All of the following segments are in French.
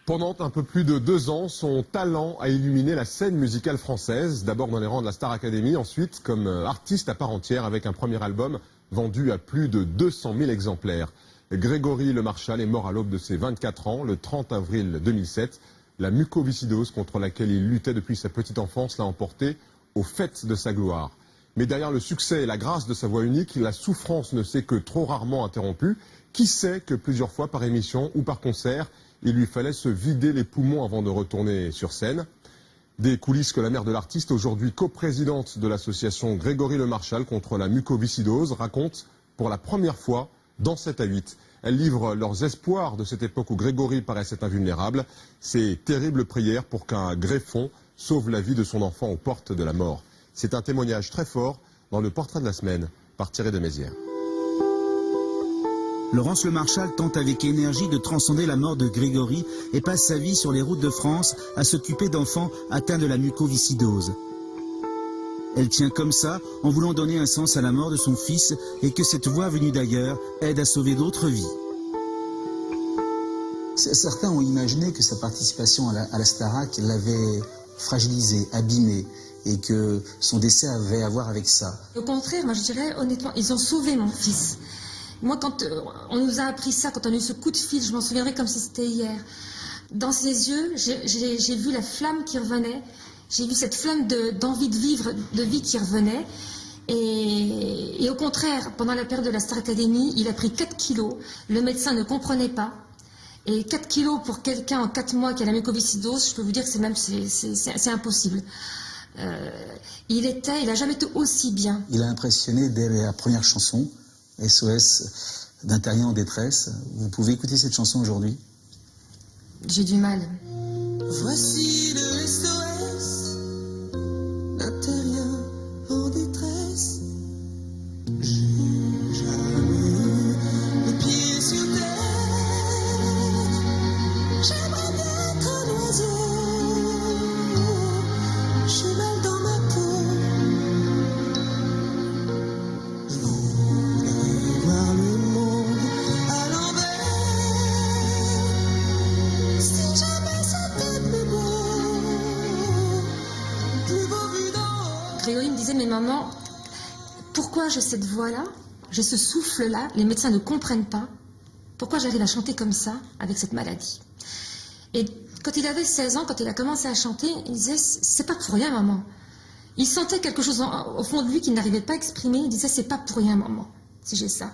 Pendant un peu plus de 2 ans, son talent a illuminé la scène musicale française, d'abord dans les rangs de la Star Academy, ensuite comme artiste à part entière avec un premier album vendu à plus de 200 000 exemplaires. Grégory Le Marchal est mort à l'aube de ses 24 ans, le 30 avril 2007. La mucoviscidose contre laquelle il luttait depuis sa petite enfance l'a emporté au faîte de sa gloire. Mais derrière le succès et la grâce de sa voix unique, la souffrance ne s'est que trop rarement interrompue. Qui sait que plusieurs fois par émission ou par concert, il lui fallait se vider les poumons avant de retourner sur scène. Des coulisses que la mère de l'artiste, aujourd'hui coprésidente de l'association Grégory Le Marchal contre la mucoviscidose, raconte pour la première fois dans 7 à 8. Elle livre leurs espoirs de cette époque où Grégory paraissait invulnérable. Ces terribles prières pour qu'un greffon sauve la vie de son enfant aux portes de la mort. C'est un témoignage très fort dans le portrait de la semaine par Thierry de Mézières. Laurence Le Marchal tente avec énergie de transcender la mort de Grégory et passe sa vie sur les routes de France à s'occuper d'enfants atteints de la mucoviscidose. Elle tient comme ça en voulant donner un sens à la mort de son fils et que cette voix venue d'ailleurs aide à sauver d'autres vies. Certains ont imaginé que sa participation à la Starac l'avait fragilisé, abîmé, et que son décès avait à voir avec ça. Au contraire, moi je dirais honnêtement, ils ont sauvé mon fils. Moi, quand on nous a appris ça, quand on a eu ce coup de fil, je m'en souviendrai comme si c'était hier. Dans ses yeux, j'ai vu la flamme qui revenait. J'ai vu cette flamme d'envie de vivre, de vie qui revenait. Et au contraire, pendant la période de la Star Academy, il a pris 4 kilos. Le médecin ne comprenait pas. Et 4 kilos pour quelqu'un en 4 mois qui a la mucoviscidose, je peux vous dire que c'est impossible. Il a jamais été aussi bien. Il a impressionné dès la première chanson, SOS d'un terrien en détresse. Vous pouvez écouter cette chanson aujourd'hui? J'ai du mal. Voici le SOS d'un terrien en détresse. J'ai jamais eu les pieds sur terre. J'aimerais bien être un oiseau. J'ai mal dans ma peau. Je voudrais voir le monde à l'envers. Si jamais c'était plus beau vu d'en haut. Grégory me disait, mais maman, pourquoi j'ai cette voix-là, j'ai ce souffle-là, les médecins ne comprennent pas. Pourquoi j'arrive à chanter comme ça, avec cette maladie? Et quand il avait 16 ans, quand il a commencé à chanter, il disait, c'est pas pour rien, maman. Il sentait quelque chose au fond de lui qu'il n'arrivait pas à exprimer. Il disait, c'est pas pour rien, maman, si j'ai ça.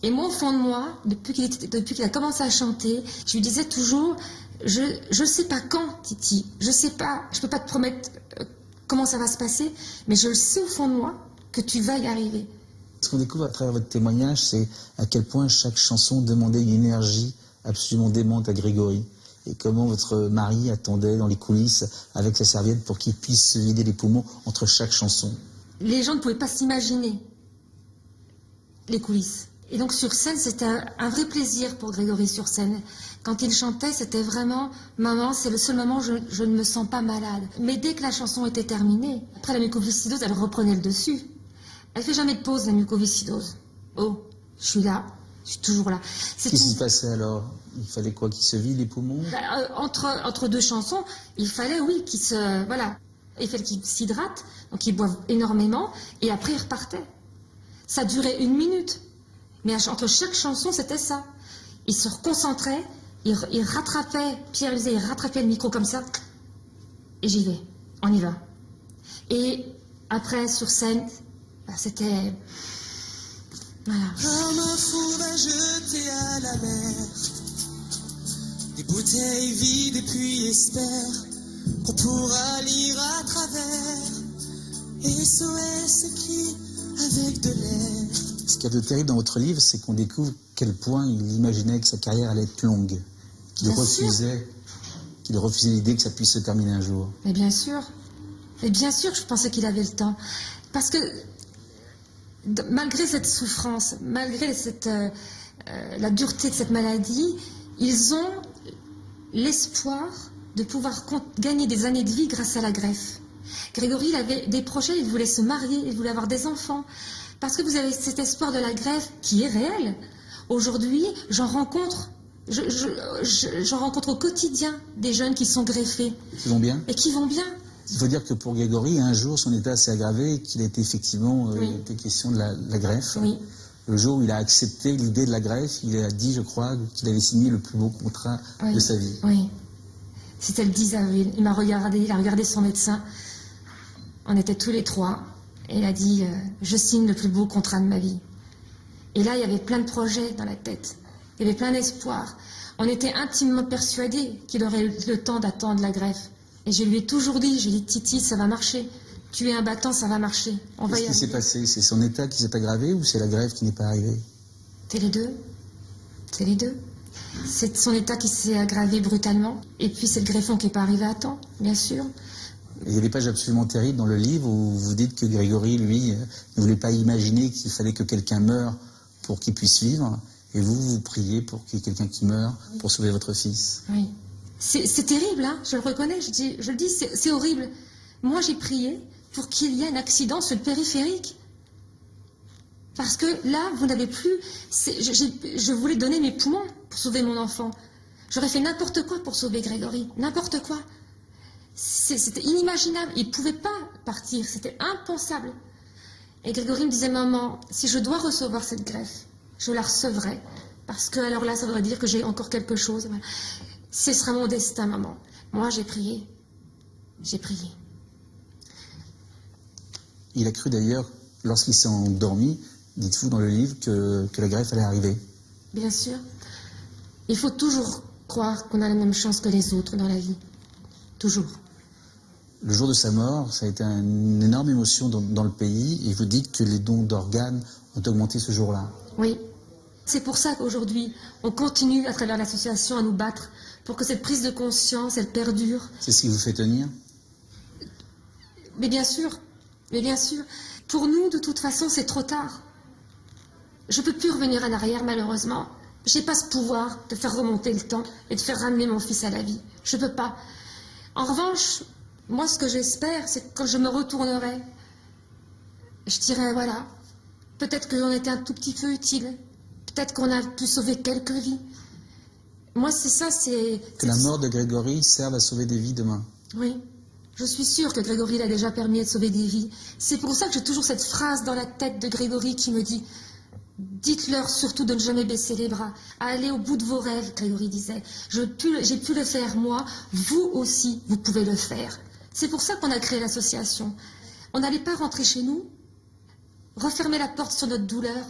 Et moi, au fond de moi, depuis qu'il a commencé à chanter, je lui disais toujours, je sais pas quand, Titi, je sais pas, je peux pas te promettre comment ça va se passer, mais je le sais au fond de moi que tu vas y arriver. Ce qu'on découvre à travers votre témoignage, c'est à quel point chaque chanson demandait une énergie absolument démente à Grégory. Et comment votre mari attendait dans les coulisses avec sa serviette pour qu'il puisse se vider les poumons entre chaque chanson. Les gens ne pouvaient pas s'imaginer les coulisses. Et donc sur scène, c'était un vrai plaisir pour Grégory sur scène. Quand il chantait, c'était vraiment « Maman, c'est le seul moment où je ne me sens pas malade ». Mais dès que la chanson était terminée, après la mucoviscidose, elle reprenait le dessus. Elle fait jamais de pause, la mucoviscidose. Oh, je suis là, je suis toujours là. Qu'est-ce qui se passait alors? Il fallait quoi? Qu'il se vide les poumons? Entre 2 chansons, il fallait, oui, qu'il se... Voilà. Il fallait qu'il s'hydrate, donc il boive énormément, et après il repartait. Ça durait 1 minute. Mais entre chaque chanson, c'était ça. Il se reconcentrait, il rattrapait, Pierre disait, il rattrapait le micro comme ça, et j'y vais, on y va. Et après, sur scène, c'était... Voilà. Comme un fou va jeter à la mer des bouteilles vides et puis espère qu'on pourra lire à travers. SOS écrit avec de l'air. Ce qu'il y a de terrible dans votre livre, c'est qu'on découvre quel point il imaginait que sa carrière allait être longue, qu'il refusait l'idée que ça puisse se terminer un jour. Mais bien sûr. Et bien sûr que je pensais qu'il avait le temps. Parce que malgré cette souffrance, malgré la dureté de cette maladie, ils ont l'espoir de pouvoir gagner des années de vie grâce à la greffe. Grégory, il avait des projets, il voulait se marier, il voulait avoir des enfants. Parce que vous avez cet espoir de la greffe qui est réel. Aujourd'hui, j'en rencontre J'en rencontre au quotidien des jeunes qui sont greffés. Qui vont bien? Et qui vont bien. Il faut dire que pour Grégory, un jour, son état s'est aggravé et qu'il a été effectivement Oui. été question de la greffe. Oui. Le jour où il a accepté l'idée de la greffe, il a dit, je crois, qu'il avait signé le plus beau contrat Oui. de sa vie. Oui. C'était le 10 avril. Il m'a regardé, il a regardé son médecin. On était tous les trois. Et il a dit, je signe le plus beau contrat de ma vie. Et là, il y avait plein de projets dans la tête. Il y avait plein d'espoir. On était intimement persuadés qu'il aurait eu le temps d'attendre la greffe. Et je lui ai toujours dit, j'ai dit, Titi, ça va marcher. Tu es un battant, ça va marcher. On va y Qu'est-ce qui s'est arriver. passé? C'est son état qui s'est aggravé ou c'est la greffe qui n'est pas arrivée? C'est les deux. C'est les deux. C'est son état qui s'est aggravé brutalement. Et puis c'est le greffon qui n'est pas arrivé à temps, bien sûr. Il y a des pages absolument terribles dans le livre où vous dites que Grégory, lui, ne voulait pas imaginer qu'il fallait que quelqu'un meure pour qu'il puisse vivre. Et vous priez pour qu'il y ait quelqu'un qui meure pour sauver votre fils. Oui. C'est terrible, hein, je le reconnais, je le dis, c'est horrible. Moi, j'ai prié pour qu'il y ait un accident sur le périphérique. Parce que là, vous n'avez plus... Je voulais donner mes poumons pour sauver mon enfant. J'aurais fait n'importe quoi pour sauver Grégory. N'importe quoi. C'était inimaginable. Il ne pouvait pas partir. C'était impensable. Et Grégory me disait, maman, si je dois recevoir cette greffe, je la recevrai. Parce que alors là, ça voudrait dire que j'ai encore quelque chose. Voilà. Ce sera mon destin, maman. Moi, j'ai prié. J'ai prié. Il a cru d'ailleurs, lorsqu'il s'est endormi, dites-vous dans le livre, que la greffe allait arriver. Bien sûr. Il faut toujours croire qu'on a la même chance que les autres dans la vie. Toujours. Le jour de sa mort, ça a été une énorme émotion dans le pays, et vous dites que les dons d'organes ont augmenté ce jour-là. Oui. C'est pour ça qu'aujourd'hui, on continue à travers l'association à nous battre pour que cette prise de conscience, elle perdure. C'est ce qui vous fait tenir? Mais bien sûr, pour nous, de toute façon, c'est trop tard. Je ne peux plus revenir en arrière, malheureusement. Je n'ai pas ce pouvoir de faire remonter le temps et de faire ramener mon fils à la vie. Je ne peux pas. En revanche, moi, ce que j'espère, c'est que quand je me retournerai, je dirais, voilà, peut-être qu'on était un tout petit peu utile. Peut-être qu'on a pu sauver quelques vies. Moi, c'est ça, c'est... Que la mort de Grégory serve à sauver des vies demain. Oui. Je suis sûre que Grégory l'a déjà permis de sauver des vies. C'est pour ça que j'ai toujours cette phrase dans la tête de Grégory qui me dit « Dites-leur surtout de ne jamais baisser les bras, à aller au bout de vos rêves », Grégory disait. J'ai pu le faire moi, vous aussi, vous pouvez le faire. C'est pour ça qu'on a créé l'association. On n'allait pas rentrer chez nous, refermer la porte sur notre douleur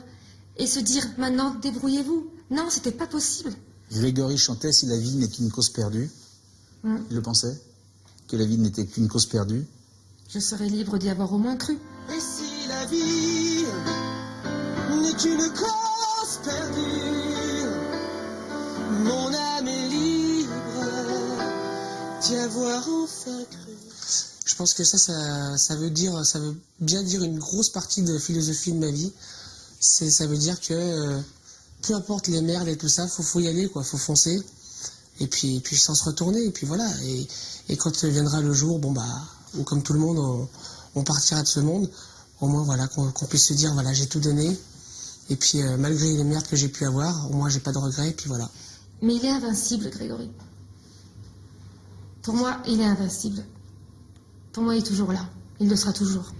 et se dire « Maintenant, débrouillez-vous ». Non, c'était pas possible. Grégory chantait « Si la vie n'est qu'une cause perdue ». Il le pensait? Que la vie n'était qu'une cause perdue? Je serais libre d'y avoir au moins cru. Et si la vie n'est qu'une cause perdue, mon âme est libre d'y avoir enfin cru. Je pense que ça veut bien dire une grosse partie de philosophie de ma vie. Ça veut dire que peu importe les merdes et tout ça, faut y aller, quoi, faut foncer. Et puis sans se retourner, et puis voilà. Et quand viendra le jour, où comme tout le monde, on partira de ce monde, au moins voilà, qu'on puisse se dire, voilà, j'ai tout donné. Et puis malgré les merdes que j'ai pu avoir, au moins j'ai pas de regrets, et puis voilà. Mais il est invincible, Grégory. Pour moi, il est invincible. Pour moi, il est toujours là. Il le sera toujours.